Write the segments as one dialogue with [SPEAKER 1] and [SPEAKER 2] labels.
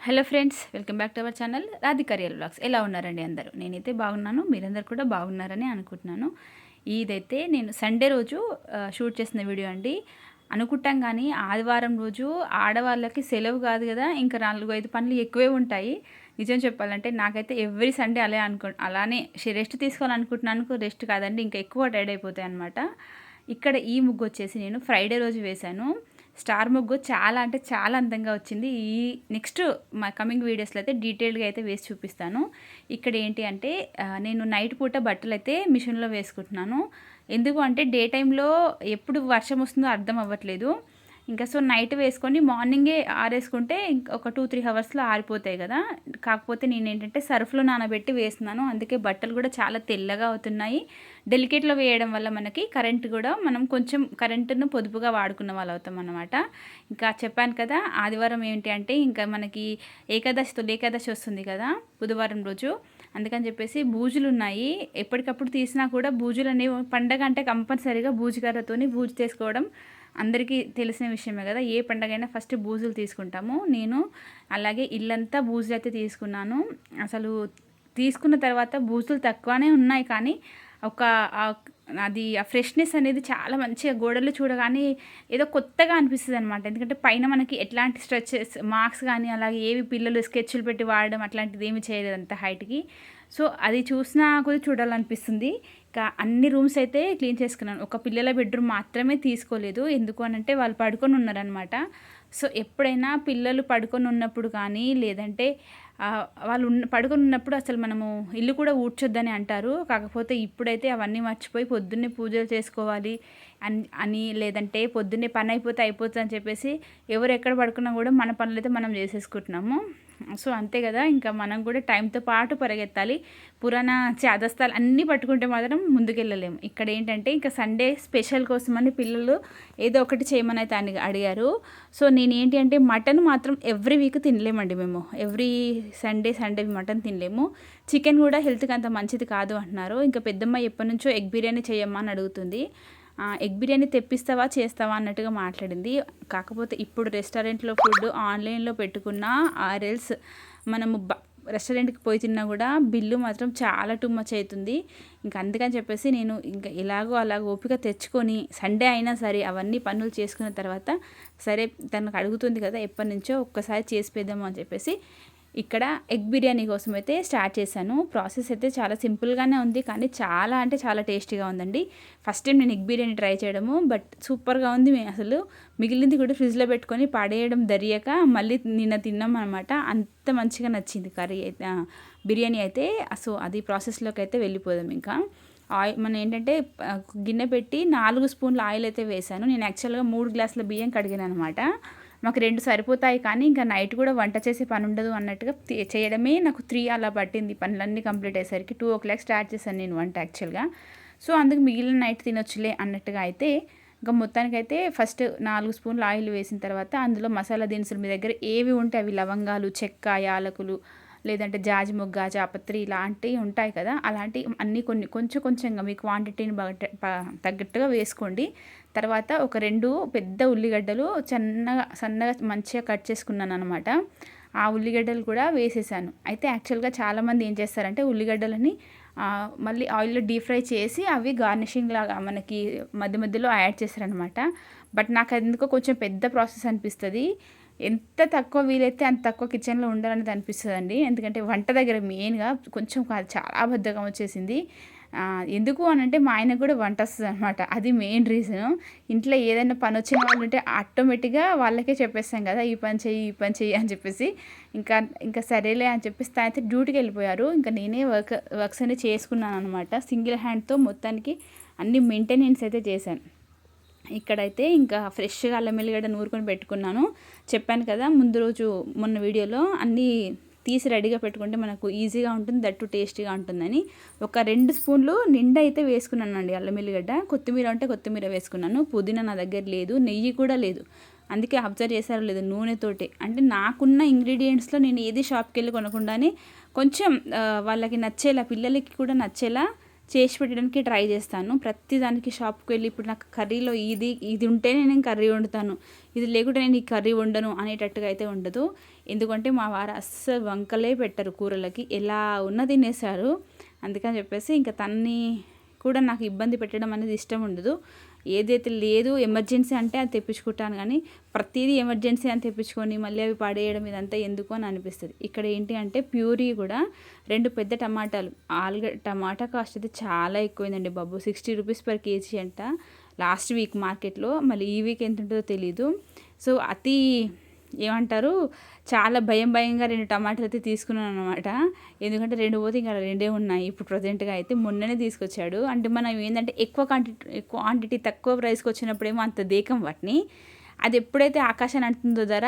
[SPEAKER 1] Hello friends, welcome back to our channel Radhika real vlogs. ఎలా ఉన్నారండి అందరూ? నేనైతే బాగున్నాను, మీరందరూ కూడా బాగున్నారని అనుకుంటున్నాను. ఇదైతే నేను సండే రోజు షూట్ చేసిన వీడియో అండి. అనుకుంటాం కానీ ఆదివారం రోజు ఆడవాళ్ళకి సెలవు కాదు కదా, ఇంకా 4-5 పనులు ఎక్కువే ఉంటాయి. నిజం చెప్పాలంటే నాకైతే ఎవ్రీ సండే అలానే రెస్ట్ తీసుకోవాలనుకుంటున్నాను. రెస్ట్ కాదండి, ఇంకా ఎక్కువ టైర్డ్ అయిపోతాయి అనమాట. ఇక్కడ ఈ ముగ్గు వచ్చేసి నేను ఫ్రైడే రోజు వేశాను. స్టార్ ముగ్గు చాలా అంటే చాలా అందంగా వచ్చింది. ఈ నెక్స్ట్ మా కమింగ్ వీడియోస్లో అయితే డీటెయిల్గా అయితే వేసి చూపిస్తాను. ఇక్కడ ఏంటి అంటే నేను నైట్ పూట బట్టలు అయితే మిషన్లో వేసుకుంటున్నాను. ఎందుకు అంటే డే టైంలో ఎప్పుడు వర్షం వస్తుందో అర్థం అవ్వట్లేదు. ఇంకా సో నైట్ వేసుకొని మార్నింగే ఆరేసుకుంటే ఒక 2-3 అవర్స్లో ఆరిపోతాయి కదా. కాకపోతే నేను ఏంటంటే సర్ఫ్లో నానబెట్టి వేస్తున్నాను, అందుకే బట్టలు కూడా చాలా తెల్లగా అవుతున్నాయి. డెలికేట్లో వేయడం వల్ల మనకి కరెంట్ కూడా మనం కొంచెం కరెంటును పొదుపుగా వాడుకున్న వాళ్ళు అవుతాం అన్నమాట. ఇంకా చెప్పాను కదా, ఆదివారం ఏంటి అంటే ఇంకా మనకి ఏకాదశి వస్తుంది కదా బుధవారం రోజు. అందుకని చెప్పేసి బూజులు ఉన్నాయి. ఎప్పటికప్పుడు తీసినా కూడా బూజులు అనేవి, పండగ అంటే కంపల్సరీగా బూజుకర్రతోని బూజు చేసుకోవడం అందరికీ తెలిసిన విషయమే కదా. ఏ పండగైనా ఫస్ట్ బూజులు తీసుకుంటాము. నేను అలాగే ఇల్లంతా బూజులు అయితే తీసుకున్నాను. అసలు తీసుకున్న తర్వాత బూజులు తక్కువనే ఉన్నాయి, కానీ ఒక అది ఆ ఫ్రెష్నెస్ అనేది చాలా మంచిగా గోడలు చూడగానే ఏదో కొత్తగా అనిపిస్తుంది అనమాట. ఎందుకంటే పైన మనకి ఎట్లాంటి స్ట్రెచెస్ మార్క్స్ కానీ అలాగే ఏవి పిల్లలు స్కెచ్లు పెట్టి వాడడం అట్లాంటిది ఏమి చేయలేదు అంత హైట్కి. సో అది చూసినా కూడా చూడాలనిపిస్తుంది. ఇంకా అన్ని రూమ్స్ అయితే క్లీన్ చేసుకున్నాను. ఒక పిల్లల బెడ్రూమ్ మాత్రమే తీసుకోలేదు. ఎందుకు అనంటే వాళ్ళు పడుకొని ఉన్నారనమాట. సో ఎప్పుడైనా పిల్లలు పడుకొని ఉన్నప్పుడు కానీ లేదంటే వాళ్ళు పడుకొని ఉన్నప్పుడు అసలు మనము ఇల్లు కూడా ఊడ్చొద్దని అంటారు. కాకపోతే ఇప్పుడైతే అవన్నీ మర్చిపోయి పొద్దున్నే పూజలు చేసుకోవాలి అని లేదంటే పొద్దున్నే పని అయిపోతుంది అని చెప్పేసి ఎవరు ఎక్కడ పడుకున్నా కూడా మన పనులు అయితే మనం చేసేసుకుంటున్నాము. సో అంతే కదా, ఇంకా మనం కూడా టైంతో పాటు పరిగెత్తాలి. పురాణ చాదస్తాలు అన్నీ పట్టుకుంటే మాత్రం ముందుకెళ్ళలేము. ఇక్కడ ఏంటంటే ఇంకా సండే స్పెషల్ కోసమని పిల్లలు ఏదో ఒకటి చేయమని అయితే అడిగారు. సో నేను ఏంటి అంటే మటన్ మాత్రం ఎవ్రీ వీక్ తినలేమండి మేము. ఎవ్రీ సండే మటన్ తినలేము. చికెన్ కూడా హెల్త్కి అంత మంచిది కాదు అంటున్నారు. ఇంకా పెద్దమ్మ ఎప్పటి నుంచో ఎగ్ బిర్యానీ చేయమ్మా అని అడుగుతుంది. ఎగ్ బిర్యానీ తెప్పిస్తావా చేస్తావా అన్నట్టుగా మాట్లాడింది. కాకపోతే ఇప్పుడు రెస్టారెంట్లో ఫుడ్ ఆన్లైన్లో పెట్టుకున్నా ఆర్ఎల్స్ మనము రెస్టారెంట్కి పోయి తిన్నా కూడా బిల్లు మాత్రం చాలా టూ మచ్ అవుతుంది. ఇంకా అందుకని చెప్పేసి నేను ఇంకా అలాగ ఓపిక తెచ్చుకొని సండే అయినా సరే అవన్నీ పనులు చేసుకున్న తర్వాత సరే తనకు అడుగుతుంది కదా ఎప్పటి నుంచో ఒక్కసారి చేసి పెద్దాము అని చెప్పేసి ఇక్కడ ఎగ్ బిర్యానీ కోసం అయితే స్టార్ట్ చేశాను. ప్రాసెస్ అయితే చాలా సింపుల్గానే ఉంది, కానీ చాలా అంటే చాలా టేస్టీగా ఉందండి. ఫస్ట్ టైం నేను ఎగ్ బిర్యానీ ట్రై చేయడము, బట్ సూపర్గా ఉంది. అసలు మిగిలింది కూడా ఫ్రిడ్జ్లో పెట్టుకొని పడేయడం దరియక మళ్ళీ నిన్న తిన్నాం అనమాట. అంత మంచిగా నచ్చింది కర్రీ అయితే, బిర్యానీ అయితే. సో అది ప్రాసెస్లోకి అయితే వెళ్ళిపోదాం. ఇంకా మనం ఏంటంటే గిన్నె పెట్టి 4 స్పూన్ల ఆయిల్ అయితే వేసాను. నేను యాక్చువల్గా 3 గ్లాసుల బియ్యం కడిగాను అనమాట. మాకు 2 సరిపోతాయి, కానీ ఇంకా నైట్ కూడా వంట చేసే పని ఉండదు అన్నట్టుగా చేయడమే నాకు 3 అలా పట్టింది. పనులన్నీ కంప్లీట్ అయ్యేసరికి 2 స్టార్ట్ చేశాను నేను వంట యాక్చువల్గా. సో అందుకు మిగిలిన నైట్ తినొచ్చులే అన్నట్టుగా అయితే ఇంకా మొత్తానికైతే ఫస్ట్ 4 స్పూన్ల ఆయిల్ వేసిన తర్వాత అందులో మసాలా దినుసులు మీ దగ్గర ఏవి ఉంటే అవి లవంగాలు, చెక్క, యాలకులు, లేదంటే జాజి మొగ్గ, జాపత్రి ఇలాంటివి ఉంటాయి కదా, అలాంటివి అన్నీ కొంచెంగా మీ క్వాంటిటీని తగ్గట్టుగా వేసుకోండి. తర్వాత ఒక 2 పెద్ద ఉల్లిగడ్డలు సన్నగా మంచిగా కట్ చేసుకున్నాను అనమాట. ఆ ఉల్లిగడ్డలు కూడా వేసేసాను. అయితే యాక్చువల్గా చాలామంది ఏం చేస్తారంటే ఉల్లిగడ్డలని మళ్ళీ ఆయిల్లో డీప్ ఫ్రై చేసి అవి గార్నిషింగ్ లాగా మనకి మధ్యలో యాడ్ చేస్తారనమాట. బట్ నాకు ఎందుకో కొంచెం పెద్ద ప్రాసెస్ అనిపిస్తుంది. ఎంత తక్కువ వీలైతే అంత తక్కువ కిచెన్లో ఉండాలనేది అనిపిస్తుందండి. ఎందుకంటే వంట దగ్గర మెయిన్గా కొంచెం కాదు చాలా బద్ధకం వచ్చేసింది. ఎందుకు అనంటే మా ఆయనకు కూడా వంట వస్తుంది అనమాట. అది మెయిన్ రీజను. ఇంట్లో ఏదైనా పని వచ్చిన వాళ్ళు ఉంటే ఆటోమేటిక్గా వాళ్ళకే చెప్పేస్తాం కదా, ఈ పని చెయ్యి అని చెప్పేసి. ఇంకా సరేలే అని చెప్పేసి అయితే డ్యూటీకి వెళ్ళిపోయారు. ఇంకా నేనే వర్క్స్ అన్ని చేసుకున్నాను అనమాట. సింగిల్ హ్యాండ్తో మొత్తానికి అన్ని మెయింటెనెన్స్ అయితే చేశాను. ఇక్కడైతే ఇంకా ఫ్రెష్గా అల్లం ఎల్లిగడ్డ నూరుకొని పెట్టుకున్నాను. చెప్పాను కదా ముందు రోజు మొన్న వీడియోలో అన్నీ తీసి రెడీగా పెట్టుకుంటే మనకు ఈజీగా ఉంటుంది, దట్టు టేస్టీగా ఉంటుందని. ఒక 2 స్పూన్లు నిండా అయితే వేసుకున్నానండి అల్లం ఎల్లిగడ్డ. కొత్తిమీర ఉంటే కొత్తిమీర వేసుకున్నాను. పుదీనా నా దగ్గర లేదు, నెయ్యి కూడా లేదు. అందుకే అబ్జర్వ్ చేశారో లేదు, నూనెతోటే. అంటే నాకున్న ఇంగ్రీడియంట్స్లో నేను ఏది షాప్కి వెళ్ళి కొనకుండానే కొంచెం వాళ్ళకి నచ్చేలా, పిల్లలకి కూడా నచ్చేలా చేసి పెట్టడానికి ట్రై చేస్తాను. ప్రతి దానికి షాప్కి వెళ్ళి ఇప్పుడు నాకు కర్రీలో ఇది ఉంటేనే నేను కర్రీ వండుతాను, ఇది లేకుంటే నేను ఈ కర్రీ వండను అనేటట్టుగా అయితే ఉండదు. ఎందుకంటే మా వారు అస్సలు వంకలే పెట్టరు కూరలకి, ఎలా ఉన్న తినేశారు. అందుకని చెప్పేసి ఇంకా తన్ని కూడా నాకు ఇబ్బంది పెట్టడం అనేది ఇష్టం ఉండదు. ఏదైతే లేదు ఎమర్జెన్సీ అంటే అది తెప్పించుకుంటాను, కానీ ప్రతిదీ ఎమర్జెన్సీ అని తెప్పించుకొని మళ్ళీ అవి పడేయడం ఇదంతా ఎందుకు అని అనిపిస్తుంది. ఇక్కడ ఏంటి అంటే ప్యూరీ కూడా 2 పెద్ద టమాటాలు, టమాటా కాస్ట్ అయితే చాలా ఎక్కువైందండి బాబు. 60 రూపీస్ పర్ కేజీ అంట లాస్ట్ వీక్ మార్కెట్లో. మళ్ళీ ఈ వీక్ ఎంత ఉంటుందో తెలీదు. సో ఏమంటారు, చాలా భయంగా 2 టమాటాలు అయితే తీసుకున్నాను అనమాట. ఎందుకంటే 2 పోతే ఇంకా 2 ఉన్నాయి ఇప్పుడు ప్రజెంట్గా అయితే. మొన్ననే తీసుకొచ్చాడు. అంటే మనం ఏంటంటే ఎక్కువ క్వాంటిటీ తక్కువ ప్రైస్కి వచ్చినప్పుడేమో అంత దేకం వాటిని. అది ఎప్పుడైతే ఆకాశాన్ని అంటుందో ధర,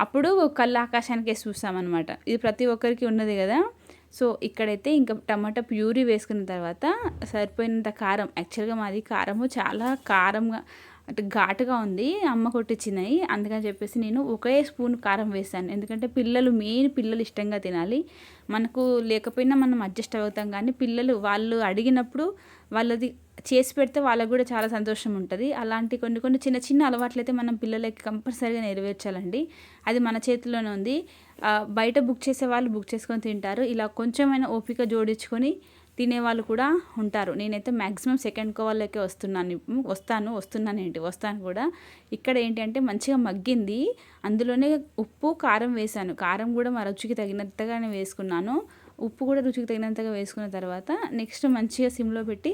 [SPEAKER 1] అప్పుడు కళ్ళు ఆకాశానికే చూస్తామన్నమాట. ఇది ప్రతి ఒక్కరికి ఉన్నది కదా. సో ఇక్కడైతే ఇంకా టమాటా ప్యూరీ వేసుకున్న తర్వాత సరిపోయినంత కారం, యాక్చువల్గా మాది కారము చాలా కారంగా అంటే ఘాటుగా ఉంది, అమ్మ కొట్టించినాయి. అందుకని చెప్పేసి నేను ఒకే స్పూన్ కారం వేసాను. ఎందుకంటే పిల్లలు ఇష్టంగా తినాలి. మనకు లేకపోయినా మనం అడ్జస్ట్ అవుతాం, కానీ పిల్లలు వాళ్ళు అడిగినప్పుడు వాళ్ళది చేసి పెడితే వాళ్ళకు కూడా చాలా సంతోషం ఉంటుంది. అలాంటి కొన్ని చిన్న అలవాట్లు అయితే మనం పిల్లలకి కంపల్సరీగా నెరవేర్చాలండి. అది మన చేతిలోనే ఉంది. బయట బుక్ చేసే వాళ్ళు బుక్ చేసుకొని తింటారు, ఇలా కొంచెమైనా ఓపిక జోడించుకొని తినేవాళ్ళు కూడా ఉంటారు. నేనైతే మ్యాక్సిమం సెకండ్ కోవాళ్ళకే వస్తాను కూడా. ఇక్కడ ఏంటి అంటే మంచిగా మగ్గింది, అందులోనే ఉప్పు కారం వేసాను. కారం కూడా మా రుచికి తగినంతగానే వేసుకున్నాను. ఉప్పు కూడా రుచికి తగినంతగా వేసుకున్న తర్వాత నెక్స్ట్ మంచిగా సిమ్లో పెట్టి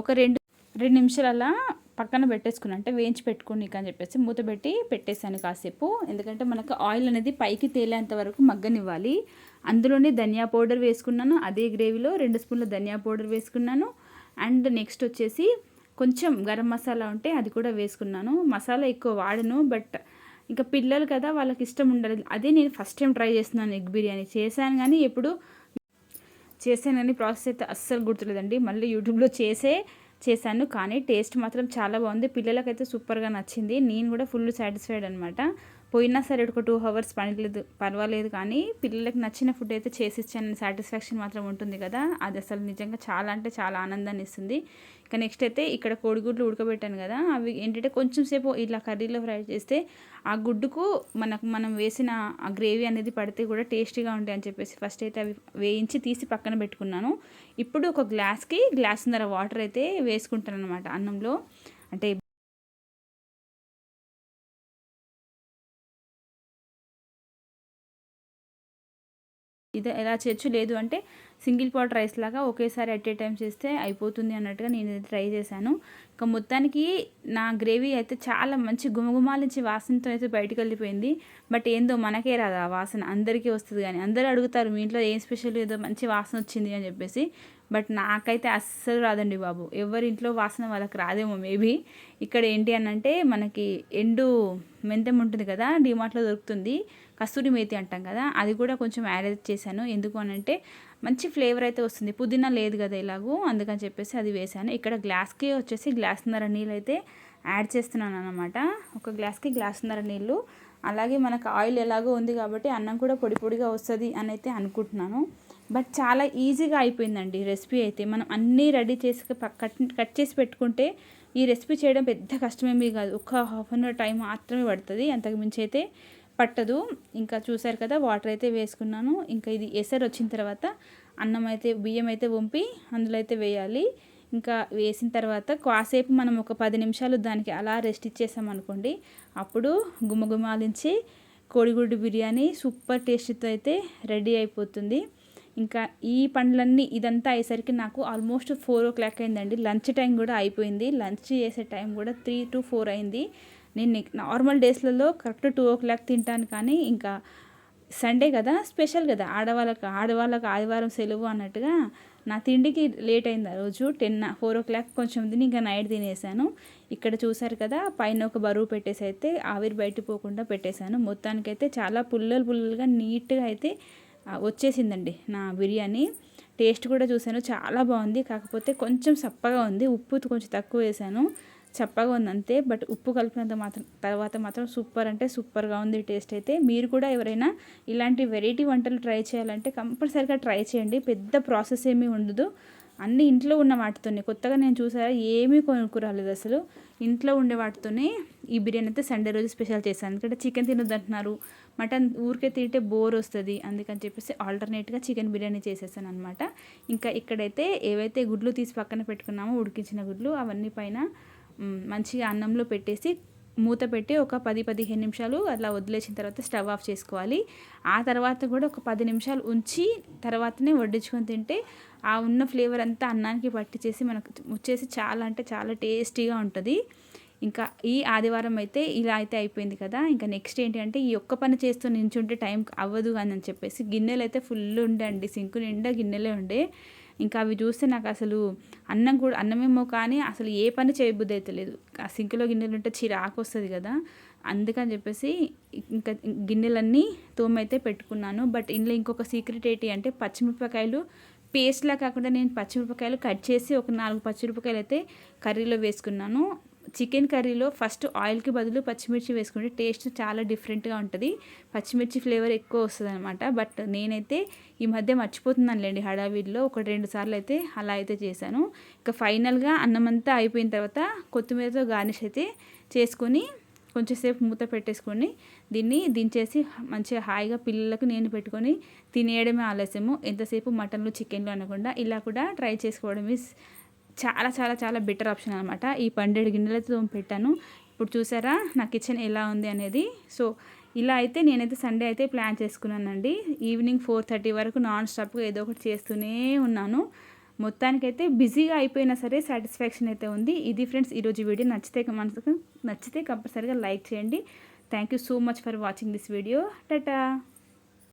[SPEAKER 1] ఒక 2 నిమిషాలు అలా పక్కన పెట్టేసుకున్నాను. అంటే వేయించి పెట్టుకుని అని చెప్పేసి మూత పెట్టి పెట్టేశాను కాసేపు. ఎందుకంటే మనకు ఆయిల్ అనేది పైకి తేలేంత వరకు మగ్గనివ్వాలి. అందులోనే ధనియా పౌడర్ వేసుకున్నాను. అదే గ్రేవీలో 2 స్పూన్ల ధనియా పౌడర్ వేసుకున్నాను. అండ్ నెక్స్ట్ వచ్చేసి కొంచెం గరం మసాలా ఉంటే అది కూడా వేసుకున్నాను. మసాలా ఎక్కువ వాడను, బట్ ఇంకా పిల్లలు కదా, వాళ్ళకి ఇష్టం ఉండాలి. అదే నేను ఫస్ట్ టైం ట్రై చేస్తున్నాను ఎగ్ బిర్యానీ. చేశాను కానీ ప్రాసెస్ అయితే అస్సలు గుర్తులేదండి. మళ్ళీ యూట్యూబ్లో చేశాను, కానీ టేస్ట్ మాత్రం చాలా బాగుంది. పిల్లలకైతే సూపర్గా నచ్చింది. నేను కూడా ఫుల్ సాటిస్ఫైడ్ అనమాట. పోయినా సరే ఒక 2 అవర్స్ పర్వాలేదు, కానీ పిల్లలకి నచ్చిన ఫుడ్ అయితే చేసి ఇచ్చాను సాటిస్ఫాక్షన్ మాత్రం ఉంటుంది కదా. అది అసలు నిజంగా చాలా అంటే చాలా ఆనందాన్ని ఇస్తుంది. ఇక నెక్స్ట్ అయితే ఇక్కడ కోడిగుడ్లు ఉడకబెట్టాను కదా, అవి ఏంటంటే కొంచెం సేపు ఇలా కర్రీలో ఫ్రై చేస్తే ఆ గుడ్డుకు మనం వేసిన ఆ గ్రేవీ అనేది పడితే కూడా టేస్టీగా ఉంటాయి అని చెప్పేసి ఫస్ట్ అయితే అవి వేయించి తీసి పక్కన పెట్టుకున్నాను. ఇప్పుడు ఒక గ్లాసున్నర వాటర్ అయితే వేసుకుంటాను అనమాట అన్నంలో. అంటే ఇది ఎలా చేయొచ్చు, లేదు అంటే సింగిల్ పాట్ రైస్ లాగా ఒకేసారి అట్ ఏ టైం చేస్తే అయిపోతుంది అన్నట్టుగా నేను ట్రై చేశాను. ఇంకా మొత్తానికి నా గ్రేవీ అయితే చాలా మంచి గుమగుమాలించి వాసనతో అయితే బయటకు వెళ్ళిపోయింది. బట్ ఏందో మనకే రాదు ఆ వాసన, అందరికీ వస్తుంది. కానీ అందరూ అడుగుతారు మీ ఇంట్లో ఏం స్పెషల్, ఏదో మంచి వాసన వచ్చింది అని చెప్పేసి. బట్ నాకైతే అస్సలు రాదండి బాబు. ఎవరింట్లో వాసన వాళ్ళకి రాదేమో మేబీ. ఇక్కడ ఏంటి అని అంటే మనకి ఎండు మెంతం ఉంటుంది కదా, డిమార్ట్లో దొరుకుతుంది, కస్తూరి మేతి అంటాం కదా, అది కూడా కొంచెం యాడ్ చేశాను. ఎందుకు అని అంటే మంచి ఫ్లేవర్ అయితే వస్తుంది. పుదీనా లేదు కదా ఎలాగో, అందుకని చెప్పేసి అది వేసాను. ఇక్కడ గ్లాస్కి వచ్చేసి గ్లాసున్నర నీళ్ళు అయితే యాడ్ చేస్తున్నాను అనమాట. ఒక గ్లాస్కి గ్లాసున్నర నీళ్ళు. అలాగే మనకు ఆయిల్ ఎలాగో ఉంది కాబట్టి అన్నం కూడా పొడిగా వస్తుంది అని అయితే అనుకుంటున్నాను. బట్ చాలా ఈజీగా అయిపోయిందండి రెసిపీ అయితే. మనం అన్నీ రెడీ చేసి కట్ చేసి పెట్టుకుంటే ఈ రెసిపీ చేయడం పెద్ద కష్టమేమీ కాదు. ఒక హాఫ్ అన్ అవర్ టైం మాత్రమే పడుతుంది, అంతకు మించి అయితే పట్టదు. ఇంకా చూసారు కదా, వాటర్ అయితే వేసుకున్నాను. ఇంకా ఇది ఎసరు వచ్చిన తర్వాత బియ్యం అయితే వంపి అందులో అయితే వేయాలి. ఇంకా వేసిన తర్వాత కాసేపు మనం ఒక 10 నిమిషాలు దానికి అలా రెస్ట్ ఇచ్చేసామనుకోండి, అప్పుడు గుమగుమాలించి కోడిగుడ్డు బిర్యానీ సూపర్ టేస్ట్తో అయితే రెడీ అయిపోతుంది. ఇంకా ఈ పండ్లన్నీ ఇదంతా అయ్యేసరికి నాకు ఆల్మోస్ట్ 4 o'clock అయిందండి. లంచ్ టైం కూడా అయిపోయింది. లంచ్ చేసే టైం కూడా 3 to 4 అయింది. నేను నార్మల్ డేస్లలో కరెక్ట్ 2 o'clock తింటాను, కానీ ఇంకా సండే కదా, స్పెషల్ కదా, ఆడవాళ్ళకి ఆదివారం సెలవు అన్నట్టుగా నా తిండికి లేట్ అయింది ఆ రోజు. 4 o'clock కొంచెం తిని ఇంకా నైట్ తినేసాను. ఇక్కడ చూసారు కదా, పైన ఒక బరువు పెట్టేసి అయితే ఆవిరి బయట పోకుండా పెట్టేశాను. మొత్తానికైతే చాలా పుల్లలుగా నీట్గా అయితే వచ్చేసిందండి నా బిర్యానీ. టేస్ట్ కూడా చూసాను, చాలా బాగుంది. కాకపోతే కొంచెం సప్పగా ఉంది, ఉప్పు కొంచెం తక్కువ వేసాను, చప్పగా ఉంది అంతే. బట్ ఉప్పు కలిపినంత తర్వాత మాత్రం సూపర్ అంటే సూపర్గా ఉంది టేస్ట్ అయితే. మీరు కూడా ఎవరైనా ఇలాంటి వెరైటీ వంటలు ట్రై చేయాలంటే కంపల్సరీగా ట్రై చేయండి. పెద్ద ప్రాసెస్ ఏమీ ఉండదు. అన్నీ ఇంట్లో ఉన్న వాటితోనే, కొత్తగా నేను చూసారా ఏమీ కొనుక్కురాలేదు అసలు. ఇంట్లో ఉండే వాటితోనే ఈ బిర్యానీ అయితే సండే రోజు స్పెషల్ చేశాను. ఎందుకంటే చికెన్ తినొద్దంటున్నారు, మటన్ ఊరికే తింటే బోర్ వస్తుంది, అందుకని చెప్పేసి ఆల్టర్నేట్గా చికెన్ బిర్యానీ చేసేసాను అనమాట. ఇంకా ఇక్కడైతే ఏవైతే గుడ్లు తీసి పక్కన పెట్టుకున్నామో ఉడికించిన గుడ్లు, అవన్నీ పైన మంచిగా అన్నంలో పెట్టేసి మూత పెట్టి ఒక 10-15 నిమిషాలు అలా వదిలేసిన తర్వాత స్టవ్ ఆఫ్ చేసుకోవాలి. ఆ తర్వాత కూడా ఒక 10 నిమిషాలు ఉంచి తర్వాతనే వడ్డించుకొని తింటే ఆ ఉన్న ఫ్లేవర్ అంతా అన్నానికి పట్టించేసి మనకు వచ్చేసి చాలా అంటే చాలా టేస్టీగా ఉంటుంది. ఇంకా ఈ ఆదివారం అయితే ఇలా అయితే అయిపోయింది కదా. ఇంకా నెక్స్ట్ ఏంటి అంటే ఈ ఒక్క పని చేస్తూ నించుంటే టైం అవ్వదు అని చెప్పేసి గిన్నెలు అయితే ఫుల్ ఉండే అండి, సింకు నిండా గిన్నెలే ఉండే. ఇంకా అవి చూస్తే నాకు అసలు అన్నమేమో కానీ అసలు ఏ పని చేయబుద్ధి అయితే లేదు. ఆ సింకులో గిన్నెలు ఉంటే చిరాకు వస్తుంది కదా, అందుకని చెప్పేసి ఇంకా గిన్నెలన్నీ తోమైతే పెట్టుకున్నాను. బట్ ఇందులో ఇంకొక సీక్రెట్ ఏంటి అంటే పచ్చిమిరపకాయలు పేస్ట్లా కాకుండా నేను పచ్చిమిరపకాయలు కట్ చేసి ఒక 4 పచ్చిమిరపకాయలు అయితే కర్రీలో వేసుకున్నాను. చికెన్ కర్రీలో ఫస్ట్ ఆయిల్కి బదులు పచ్చిమిర్చి వేసుకుంటే టేస్ట్ చాలా డిఫరెంట్గా ఉంటుంది, పచ్చిమిర్చి ఫ్లేవర్ ఎక్కువ వస్తుంది అనమాట. బట్ నేనైతే ఈ మధ్య మర్చిపోతున్నానులేండి హడావిడిలో, 1-2 సార్లు అయితే అలా అయితే చేశాను. ఇంకా ఫైనల్గా అన్నమంతా అయిపోయిన తర్వాత కొత్తిమీరతో గార్నిష్ అయితే చేసుకొని కొంచెంసేపు మూత పెట్టేసుకొని దీన్ని దించేసి మంచిగా హాయిగా పిల్లలకు నేను పెట్టుకొని తినేయడమే ఆలస్యము. ఎంతసేపు మటన్లు చికెన్లు అనకుండా ఇలా కూడా ట్రై చేసుకోవడం ఈజ్ చాలా చాలా చాలా బెటర్ ఆప్షన్ అనమాట. ఈ 12 గిన్నెలతో పెట్టాను. ఇప్పుడు చూసారా నా కిచెన్ ఎలా ఉంది అనేది. సో ఇలా అయితే నేనైతే సండే అయితే ప్లాన్ చేసుకున్నానండి. ఈవినింగ్ 4:30 వరకు నాన్ స్టాప్గా ఏదో ఒకటి చేస్తూనే ఉన్నాను. మొత్తానికైతే బిజీగా అయిపోయినా సరే సాటిస్ఫాక్షన్ అయితే ఉంది. ఇది ఫ్రెండ్స్ ఈరోజు వీడియో. నచ్చితే కంపల్సరీగా లైక్ చేయండి. Thank you so much for watching this video. Tata.